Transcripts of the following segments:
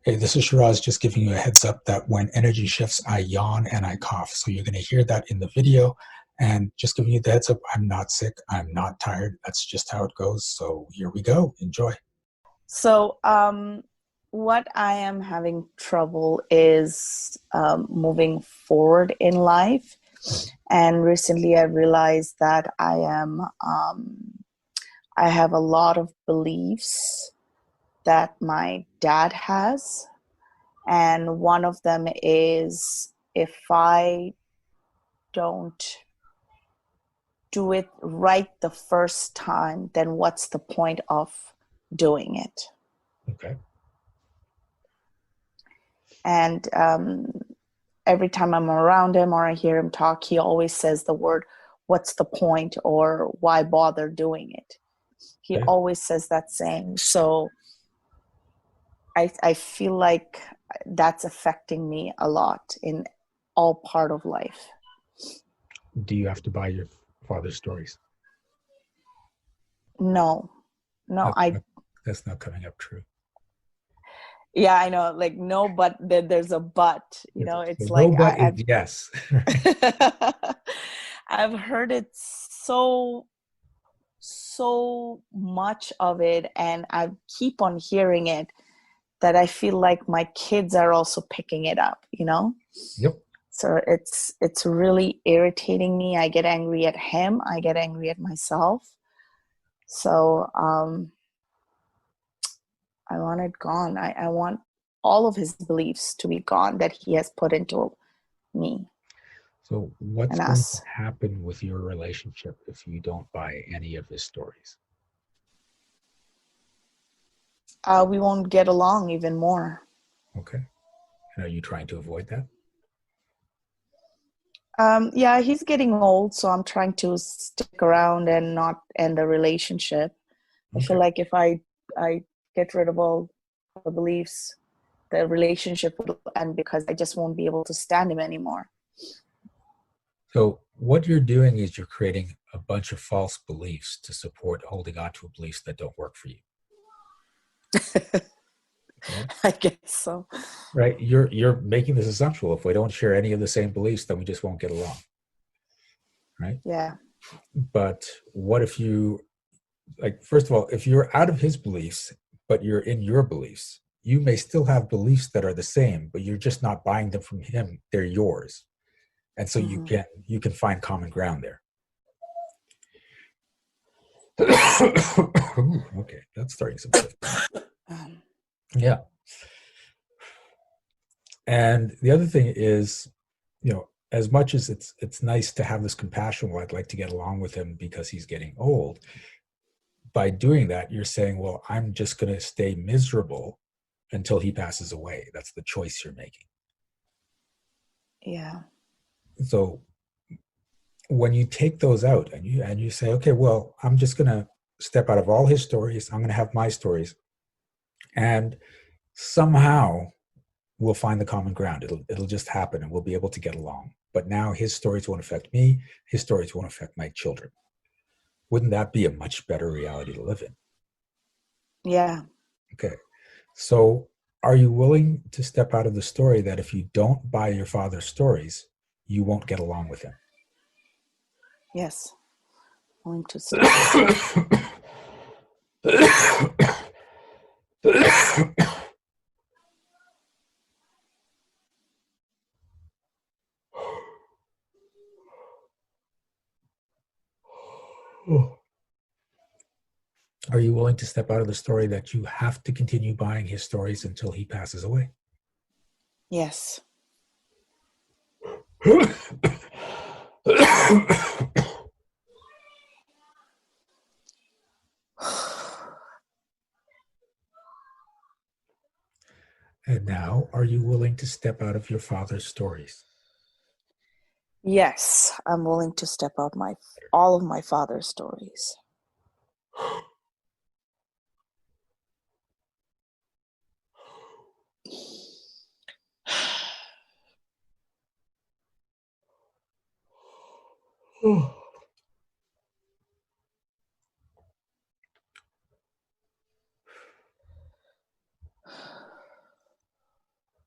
Hey, this is Shiraz just giving you a heads up that when energy shifts, I yawn and I cough. So you're going to hear that in the video. And just giving you the heads up, I'm not sick. I'm not tired. That's just how it goes. So here we go. Enjoy. So, what I am having trouble is moving forward in life. And recently I realized that I have a lot of beliefs that my dad has. And one of them is if I don't do it right the first time, then what's the point of doing it? Okay. And every time I'm around him or I hear him talk, he always says the word, what's the point, or why bother doing it? He Okay. always says that saying. So I feel like that's affecting me a lot in all part of life. Do you have to buy your father's stories? No, no, That's I, not, that's not coming up true. yeah, I know, like, no, but there's a but, So it's no, like but is yes. I've heard it so much of it, and I keep on hearing it that I feel like my kids are also picking it up. Yep. So it's really irritating me. I get angry at him, I get angry at myself. So I want it gone. I want all of his beliefs to be gone that he has put into me So what's and going to us. happen with your relationship if you don't buy any of his stories? We won't get along even more. Okay. And are you trying to avoid that? Yeah, he's getting old, so I'm trying to stick around and not end the relationship. I feel Okay. like if I get rid of all the beliefs, the relationship will end because I just won't be able to stand him anymore. So what you're doing is you're creating a bunch of false beliefs to support holding on to beliefs that don't work for you. Okay. I guess so. Right. You're making this assumption. Well, if we don't share any of the same beliefs, then we just won't get along. Right. Yeah. But what if you like, first of all, if you're out of his beliefs, but you're in your beliefs, you may still have beliefs that are the same, but you're just not buying them from him. They're yours. And so you Hmm. can find common ground there. Ooh, okay, that's starting some shift. Um, Yeah. And the other thing is, as much as it's nice to have this compassion, well, I'd like to get along with him because he's getting old. By doing that, you're saying, well, I'm just going to stay miserable until he passes away. That's the choice you're making. yeah. So when you take those out and you say, okay, well, I'm just going to step out of all his stories. I'm going to have my stories, and somehow we'll find the common ground. It'll just happen, and we'll be able to get along. But now his stories won't affect me. His stories won't affect my children. Wouldn't that be a much better reality to live in? Yeah. Okay. So are you willing to step out of the story that if you don't buy your father's stories, you won't get along with him? Yes. Willing to step out. Are you willing to step out of the story that you have to continue buying his stories until he passes away? Yes. And now, are you willing to step out of your father's stories? Yes, I'm willing to step out my all of my father's stories.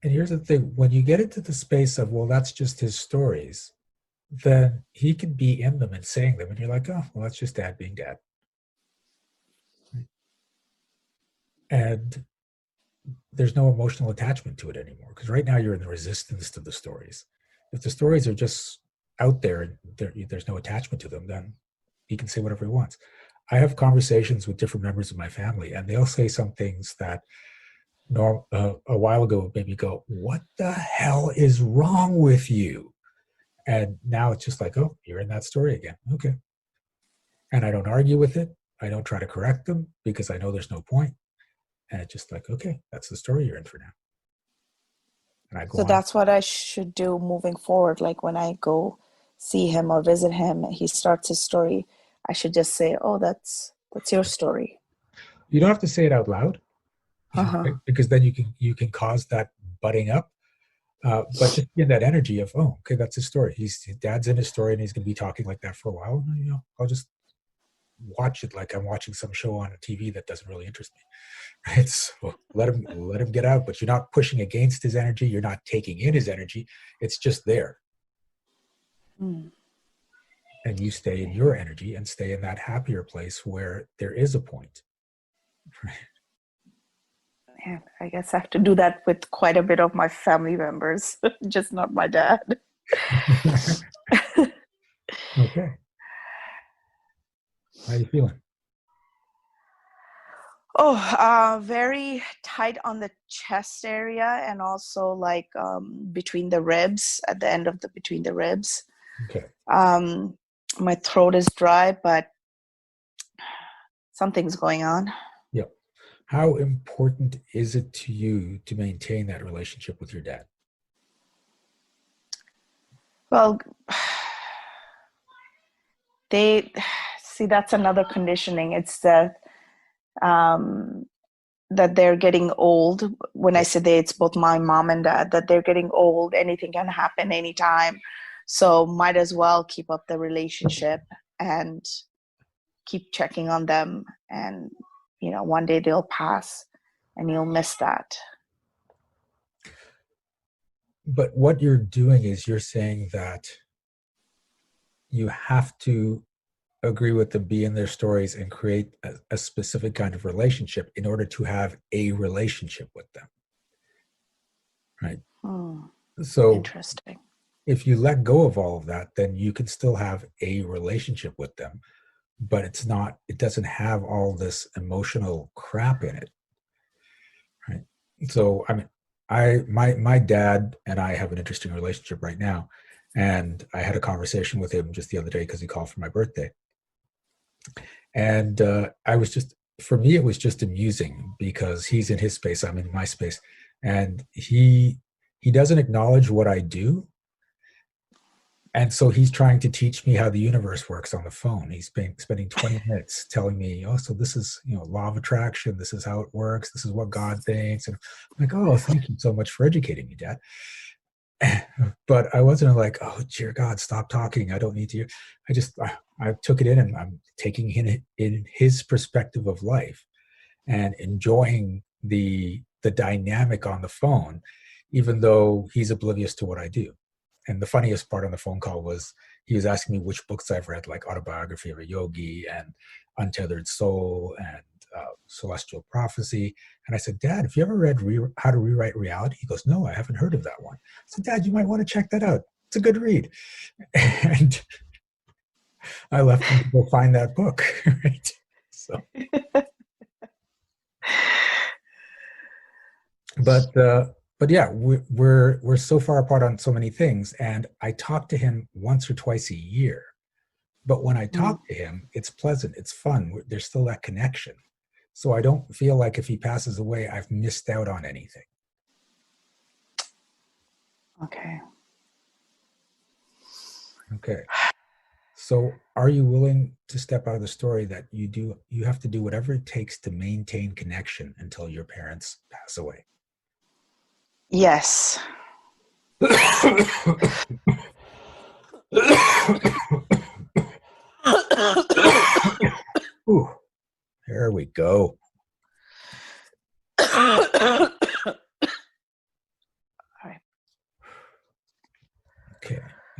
And here's the thing, when you get into the space of, well, that's just his stories, then he can be in them and saying them, and you're like, oh, well, that's just dad being dad. And there's no emotional attachment to it anymore, because right now you're in the resistance to the stories. If the stories are just out there and there's no attachment to them, then he can say whatever he wants. I have conversations with different members of my family, and they'll say some things that a while ago made me go, what the hell is wrong with you? And now it's just like, oh, you're in that story again. Okay. And I don't argue with it. I don't try to correct them because I know there's no point. And it's just like, okay, that's the story you're in for now. And I go So on. that's what I should do moving forward. Like when I go see him or visit him, he starts his story. I should just say, "Oh, that's your story." You don't have to say it out loud, Uh-huh. because then you can cause that butting up. But just in that energy of, oh, okay, that's his story. His dad's in his story, and he's going to be talking like that for a while. I'll just watch it like I'm watching some show on TV that doesn't really interest me. Right? So let him get out, but you're not pushing against his energy. You're not taking in his energy. It's just there, Mm, and you stay in okay. your energy and stay in that happier place where there is a point. Yeah, I guess I have to do that with quite a bit of my family members, just not my dad. Okay, how you feeling? Oh, very tight on the chest area and also like between the ribs, at the end of the between the ribs. Okay. Um, my throat is dry, but something's going on. Yeah. How important is it to you to maintain that relationship with your dad? Well, they see that's another conditioning. It's um, that they're getting old. When I Yeah. say they, it's both my mom and dad, that they're getting old. Anything can happen anytime. So might as well keep up the relationship and keep checking on them. And, one day they'll pass and you'll miss that. But what you're doing is you're saying that you have to agree with them, be in their stories, and create a specific kind of relationship in order to have a relationship with them. Right. Hmm, So interesting. if you let go of all of that, then you can still have a relationship with them, but it doesn't have all this emotional crap in it. Right. So I mean, my dad and I have an interesting relationship right now. And I had a conversation with him just the other day because he called for my birthday. And I was just, for me, it was just amusing because he's in his space, I'm in my space. And he doesn't acknowledge what I do, and so he's trying to teach me how the universe works on the phone. He's been spending 20 minutes telling me, oh, so this is, law of attraction. This is how it works. This is what God thinks. And I'm like, oh, thank you so much for educating me, Dad. But I wasn't like, oh, dear God, stop talking. I don't need to. I took it in, and I'm taking in his perspective of life and enjoying the dynamic on the phone, even though he's oblivious to what I do. And the funniest part on the phone call was he was asking me which books I've read, like Autobiography of a Yogi and Untethered Soul and Celestial Prophecy. And I said, Dad, have you ever read How to Rewrite Reality? He goes, no, I haven't heard of that one. I said, Dad, you might want to check that out. It's a good read. And I left him to go find that book. Right. So, but yeah, we're so far apart on so many things, and I talk to him once or twice a year. But when I Mm, talk to him, it's pleasant, it's fun. There's still that connection, so I don't feel like if he passes away, I've missed out on anything. okay. Okay, so are you willing to step out of the story that you have to do whatever it takes to maintain connection until your parents pass away? Yes. Ooh, there we go.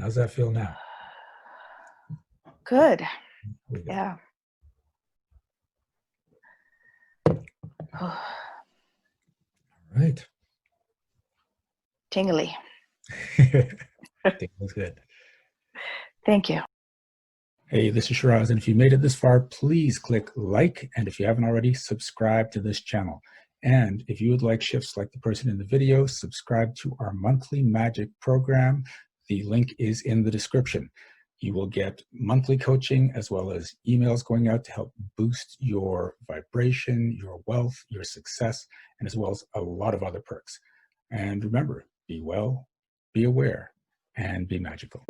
How's that feel now? Good. There we go. Yeah. Right. Tingly. I think that's good. Thank you. Hey, this is Shiraz, and if you made it this far, please click like, and if you haven't already, subscribe to this channel. And if you would like shifts like the person in the video, subscribe to our monthly magic program. The link is in the description. You will get monthly coaching as well as emails going out to help boost your vibration, your wealth, your success, and as well as a lot of other perks. And remember, be well, be aware, and be magical.